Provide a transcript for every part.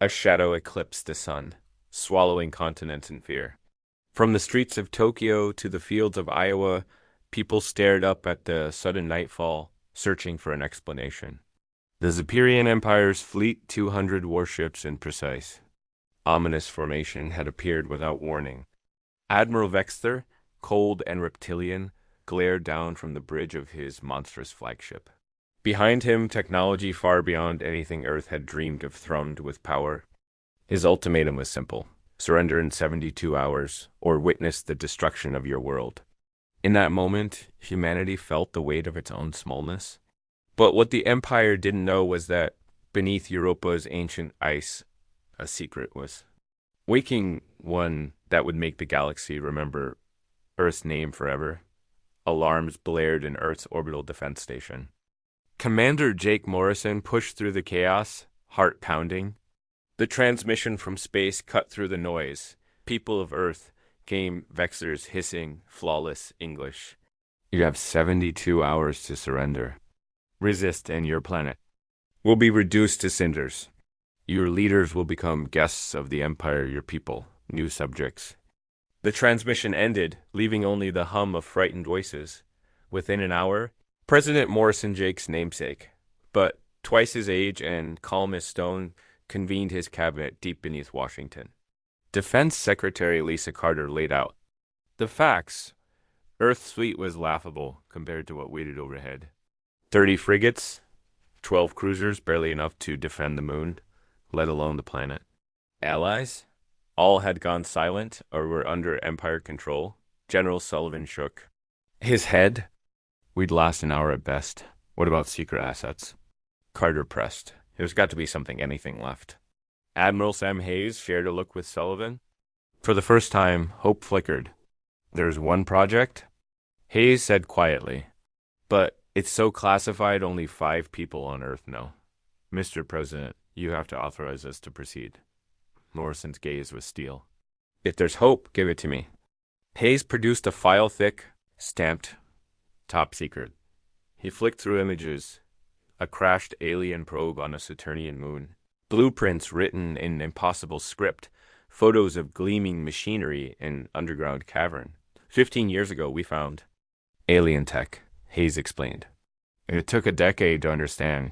A shadow eclipsed the sun, swallowing continents in fear. From the streets of Tokyo to the fields of Iowa, people stared up at the sudden nightfall, searching for an explanation. The Zephyrian Empire's fleet 200 warships in precise, ominous formation had appeared without warning. Admiral Vexter, cold and reptilian, glared down from the bridge of his monstrous flagship. Behind him, technology far beyond anything Earth had dreamed of thrummed with power. His ultimatum was simple: surrender in 72 hours, or witness the destruction of your world. In that moment, humanity felt the weight of its own smallness. But what the Empire didn't know was that beneath Europa's ancient ice, a secret was waking, one that would make the galaxy remember Earth's name forever. Alarms blared in Earth's orbital defense station. Commander Jake Morrison pushed through the chaos, heart pounding. The transmission from space cut through the noise. People of Earth came Vexter's hissing, flawless English. You have 72 hours to surrender. Resist and your planet will be reduced to cinders. Your leaders will become guests of the Empire, your people, new subjects. The transmission ended, leaving only the hum of frightened voices. Within an hour, President Morrison, Jake's namesake, but twice his age and calm as stone, convened his cabinet deep beneath Washington. Defense Secretary Lisa Carter laid out the facts. Earth's fleet was laughable compared to what waited overhead. 30 frigates, 12 cruisers, barely enough to defend the moon, let alone the planet. Allies? All had gone silent or were under Empire control. General Sullivan shook his head. We'd last an hour at best. What about secret assets? Carter pressed. There's got to be anything left. Admiral Sam Hayes shared a look with Sullivan. For the first time, hope flickered. There's one project? Hayes said quietly. But it's so classified only 5 people on Earth know. Mr. President, you have to authorize us to proceed. Morrison's gaze was steel. If there's hope, give it to me. Hayes produced a file-thick, stamped, top secret. He flicked through images. A crashed alien probe on a Saturnian moon. Blueprints written in impossible script. Photos of gleaming machinery in underground cavern. 15 years ago, we found alien tech, Hayes explained. It took a decade to understand.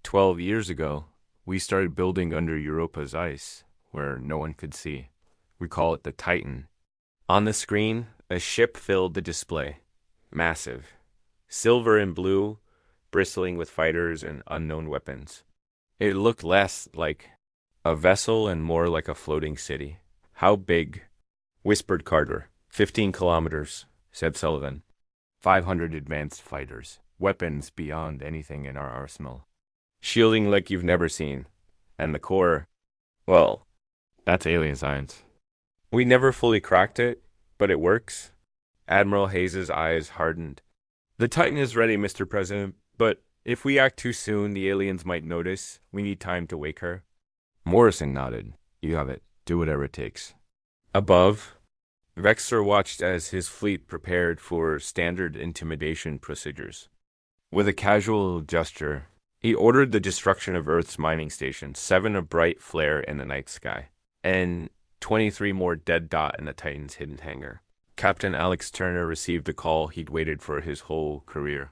12 years ago, we started building under Europa's ice, where no one could see. We call it the Titan. On the screen, a ship filled the display. Massive. Silver and blue, bristling with fighters and unknown weapons. It looked less like a vessel and more like a floating city. How big? Whispered Carter. 15 kilometers, said Sullivan. 500 advanced fighters. Weapons beyond anything in our arsenal. Shielding like you've never seen. And the core, well, that's alien science. We never fully cracked it, but it works. Admiral Hayes' eyes hardened. The Titan is ready, Mr. President, but if we act too soon, the aliens might notice. We need time to wake her. Morrison nodded. You have it. Do whatever it takes. Above, Vexter watched as his fleet prepared for standard intimidation procedures. With a casual gesture, he ordered the destruction of Earth's mining stations, 7 a bright flare in the night sky, and 23 more dead dot in the Titan's hidden hangar. Captain Alex Turner received the call he'd waited for his whole career.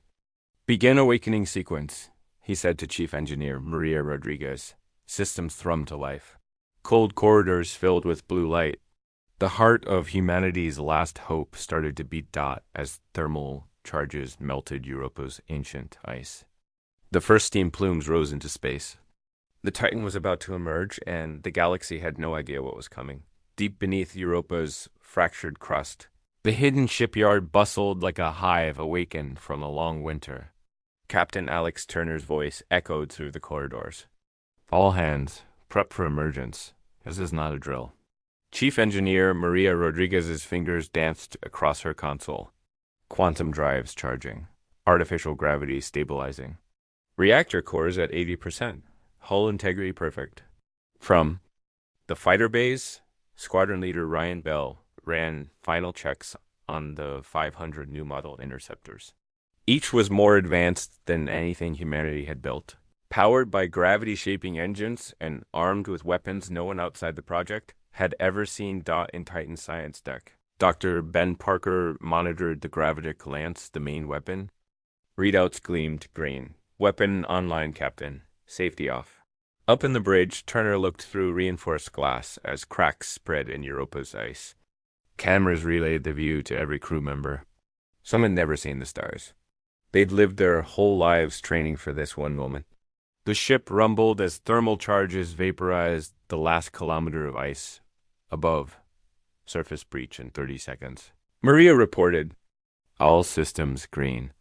Begin awakening sequence, he said to Chief Engineer Maria Rodriguez. Systems thrummed to life. Cold corridors filled with blue light. The heart of humanity's last hope started to beat dot as thermal charges melted Europa's ancient ice. The first steam plumes rose into space. The Titan was about to emerge, and the galaxy had no idea what was coming. Deep beneath Europa's fractured crust, the hidden shipyard bustled like a hive awakened from a long winter. Captain Alex Turner's voice echoed through the corridors. All hands, prep for emergence. This is not a drill. Chief Engineer Maria Rodriguez's fingers danced across her console. Quantum drives charging. Artificial gravity stabilizing. Reactor cores at 80%. Hull integrity perfect. From the fighter bays, Squadron Leader Ryan Bell ran final checks on the 500 new model interceptors. Each was more advanced than anything humanity had built. Powered by gravity-shaping engines and armed with weapons no one outside the project had ever seen in Titan's science deck. Dr. Ben Parker monitored the Gravitic Lance, the main weapon. Readouts gleamed green. Weapon online, Captain. Safety off. Up in the bridge, Turner looked through reinforced glass as cracks spread in Europa's ice. Cameras relayed the view to every crew member. Some had never seen the stars. They'd lived their whole lives training for this one moment. The ship rumbled as thermal charges vaporized the last kilometer of ice. Above, surface breach in 30 seconds. Maria reported, all systems green.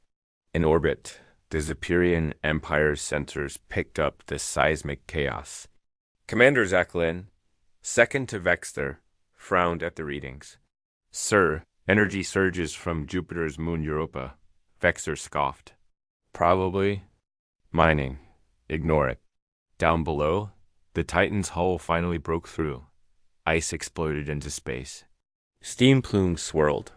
In orbit, the Zephyrian Empire's sensors picked up the seismic chaos. Commander Zachlin, second to Vexter, frowned at the readings. Sir, energy surges from Jupiter's moon Europa. Vexter scoffed. Probably. Mining. Ignore it. Down below, the Titan's hull finally broke through. Ice exploded into space. Steam plumes swirled.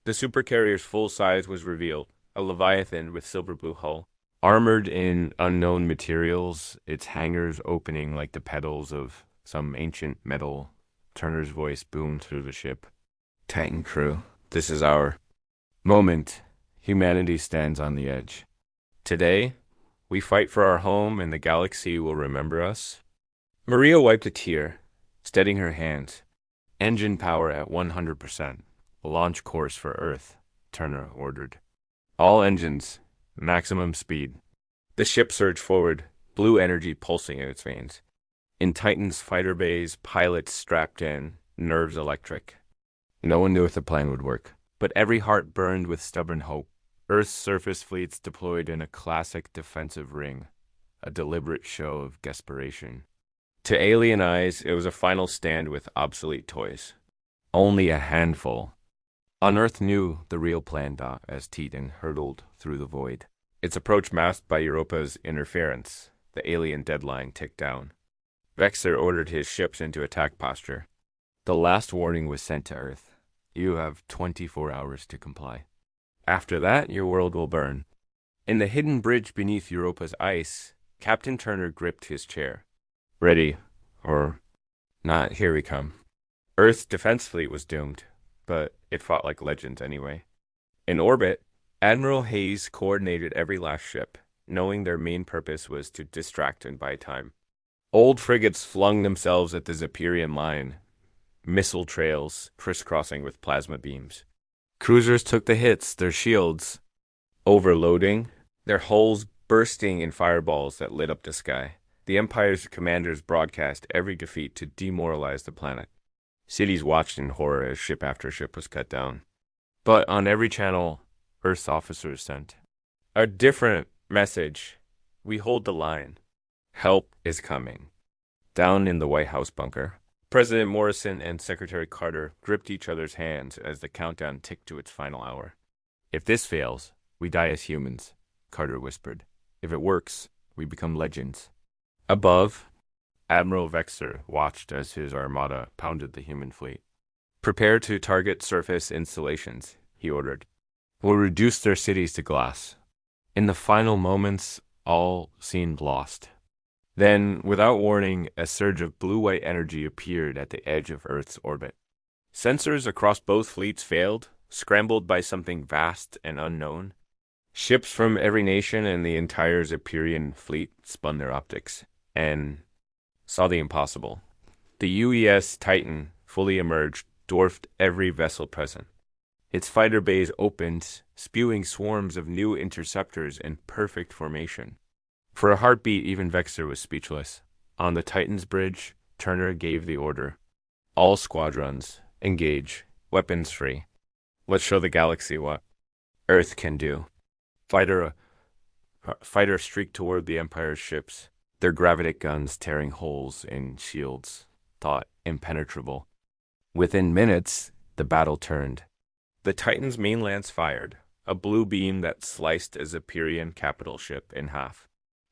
The supercarrier's full size was revealed, a leviathan with silver-blue hull. Armored in unknown materials, its hangars opening like the petals of some ancient metal. Turner's voice boomed through the ship. Titan crew, this is our moment. Humanity stands on the edge. Today, we fight for our home and the galaxy will remember us. Maria wiped a tear, steadying her hands. Engine power at 100%. Launch course for Earth, Turner ordered. All engines, maximum speed. The ship surged forward, blue energy pulsing in its veins. In Titan's fighter bays, pilots strapped in, nerves electric. No one knew if the plan would work, but every heart burned with stubborn hope. Earth's surface fleets deployed in a classic defensive ring, a deliberate show of desperation. To alien eyes, it was a final stand with obsolete toys. Only a handful. On Earth knew the real plan, as Titan hurtled through the void. Its approach masked by Europa's interference. The alien deadline ticked down. Vexter ordered his ships into attack posture. The last warning was sent to Earth. You have 24 hours to comply. After that, your world will burn. In the hidden bridge beneath Europa's ice, Captain Turner gripped his chair. Ready, or not, here we come. Earth's defense fleet was doomed, but it fought like legends anyway. In orbit, Admiral Hayes coordinated every last ship, knowing their main purpose was to distract and buy time. Old frigates flung themselves at the Zephyrian line, missile trails crisscrossing with plasma beams. Cruisers took the hits, their shields overloading, their hulls bursting in fireballs that lit up the sky. The Empire's commanders broadcast every defeat to demoralize the planet. Cities watched in horror as ship after ship was cut down. But on every channel, Earth's officers sent a different message. We hold the line. Help is coming. Down in the White House bunker, President Morrison and Secretary Carter gripped each other's hands as the countdown ticked to its final hour. If this fails, we die as humans, Carter whispered. If it works, we become legends. Above, Admiral Vexter watched as his armada pounded the human fleet. Prepare to target surface installations, he ordered. We'll reduce their cities to glass. In the final moments, all seemed lost. Then, without warning, a surge of blue-white energy appeared at the edge of Earth's orbit. Sensors across both fleets failed, scrambled by something vast and unknown. Ships from every nation and the entire Zephyrian fleet spun their optics and saw the impossible. The UES Titan, fully emerged, dwarfed every vessel present. Its fighter bays opened, spewing swarms of new interceptors in perfect formation. For a heartbeat, even Vexter was speechless. On the Titan's bridge, Turner gave the order. All squadrons, engage, weapons free. Let's show the galaxy what Earth can do. Fighter streaked toward the Empire's ships, their gravitic guns tearing holes in shields, thought impenetrable. Within minutes, the battle turned. The Titan's main lance fired, a blue beam that sliced a Zephyrian capital ship in half.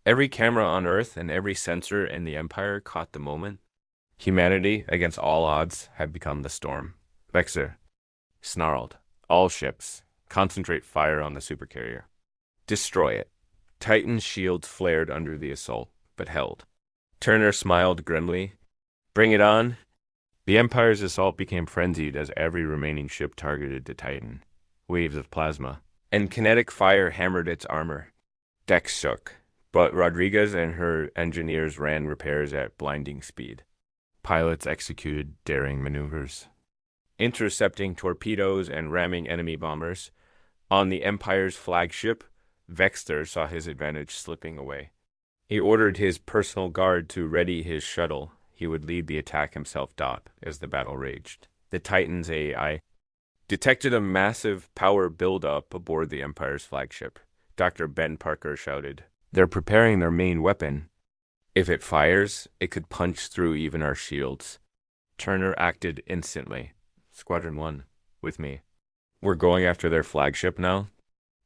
Every camera on Earth and every sensor in the Empire caught the moment. Humanity, against all odds, had become the storm. Vexer snarled, all ships, concentrate fire on the supercarrier. Destroy it. Titan's shields flared under the assault, but held. Turner smiled grimly. Bring it on. The Empire's assault became frenzied as every remaining ship targeted the Titan. Waves of plasma and kinetic fire hammered its armor. Decks shook, but Rodriguez and her engineers ran repairs at blinding speed. Pilots executed daring maneuvers, intercepting torpedoes and ramming enemy bombers. On the Empire's flagship, Vexter saw his advantage slipping away. He ordered his personal guard to ready his shuttle. He would lead the attack himself. As the battle raged, the Titan's AI detected a massive power buildup aboard the Empire's flagship. Dr. Ben Parker shouted, "They're preparing their main weapon. If it fires, it could punch through even our shields." Turner acted instantly. Squadron 1, with me. We're going after their flagship now?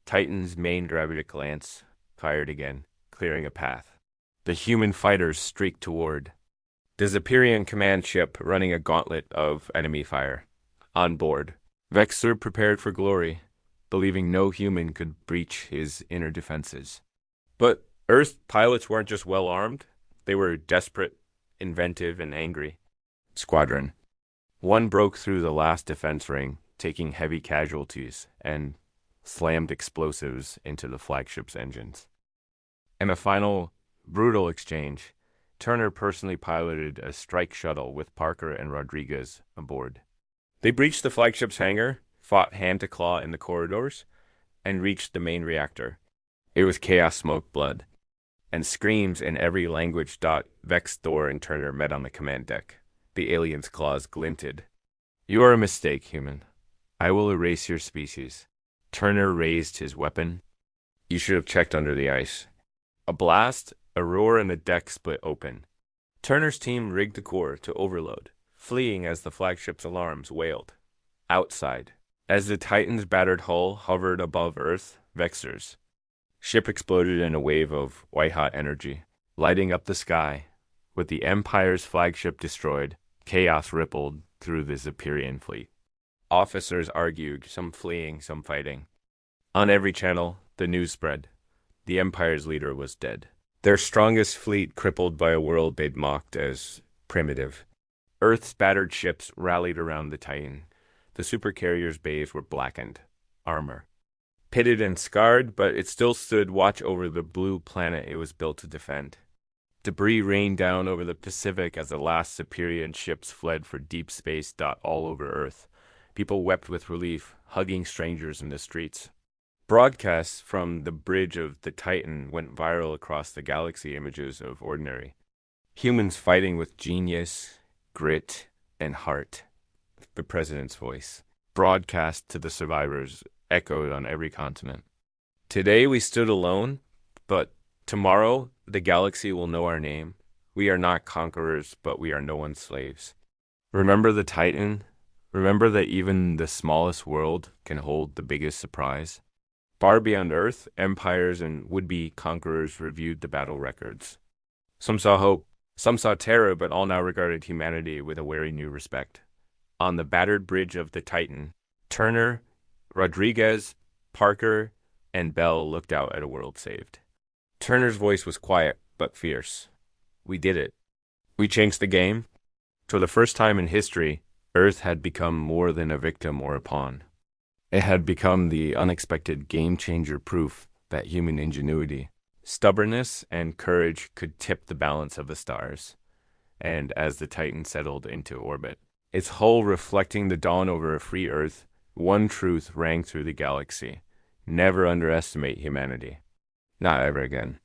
Titan's main gravity lance fired again, clearing a path. The human fighters streaked toward the Zephyrian command ship, running a gauntlet of enemy fire. On board, Vexter prepared for glory, believing no human could breach his inner defenses. But Earth pilots weren't just well-armed. They were desperate, inventive, and angry. Squadron 1 broke through the last defense ring, taking heavy casualties, and slammed explosives into the flagship's engines. In a final, brutal exchange, Turner personally piloted a strike shuttle with Parker and Rodriguez aboard. They breached the flagship's hangar, fought hand-to-claw in the corridors, and reached the main reactor. It was chaos, smoke, blood, and screams in every language. Vex, Thor, and Turner met on the command deck. The alien's claws glinted. "You are a mistake, human. I will erase your species." Turner raised his weapon. "You should have checked under the ice." A blast, a roar, and the deck split open. Turner's team rigged the core to overload, fleeing as the flagship's alarms wailed. Outside, as the Titan's battered hull hovered above Earth, Vexter's ship exploded in a wave of white-hot energy, lighting up the sky. With the Empire's flagship destroyed, chaos rippled through the Zephyrian fleet. Officers argued, some fleeing, some fighting. On every channel, the news spread. The Empire's leader was dead. Their strongest fleet crippled by a world they'd mocked as primitive. Earth's battered ships rallied around the Titan. The Supercarrier's bays were blackened, armor pitted and scarred, but it still stood watch over the blue planet it was built to defend. Debris rained down over the Pacific as the last Zephyrian ships fled for deep space. All over Earth, people wept with relief, hugging strangers in the streets. Broadcasts from the bridge of the Titan went viral across the galaxy, images of ordinary humans fighting with genius, grit, and heart. The president's voice, broadcast to the survivors, echoed on every continent. Today we stood alone, but tomorrow the galaxy will know our name. We are not conquerors, but we are no one's slaves. Remember the Titan? Remember that even the smallest world can hold the biggest surprise. Far beyond Earth, empires and would-be conquerors reviewed the battle records. Some saw hope, some saw terror, but all now regarded humanity with a wary new respect. On the battered bridge of the Titan, Turner, Rodriguez, Parker, and Bell looked out at a world saved. Turner's voice was quiet but fierce. "We did it. We changed the game." For the first time in history, Earth had become more than a victim or a pawn. It had become the unexpected game-changer, proof that human ingenuity, stubbornness, and courage could tip the balance of the stars. And as the Titan settled into orbit, its hull reflecting the dawn over a free Earth, one truth rang through the galaxy: never underestimate humanity. Not ever again.